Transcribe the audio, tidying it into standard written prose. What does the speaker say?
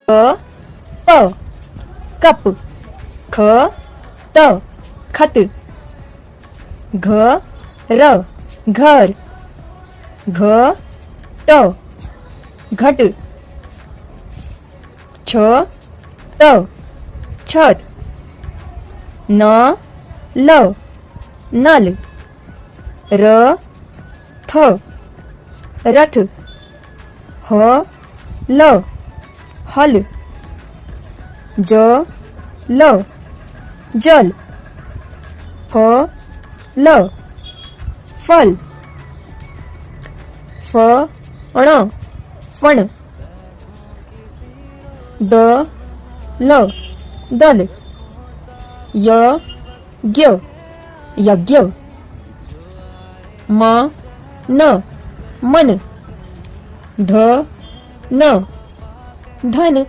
प कप ख त खत घ र घर घ ट घट छ त छत न ल नल र थ रथ ह ल हल ज ल जल फ ल फल फ ण फण द ल दल य ज्ञ यज्ञ म न मन ध न धन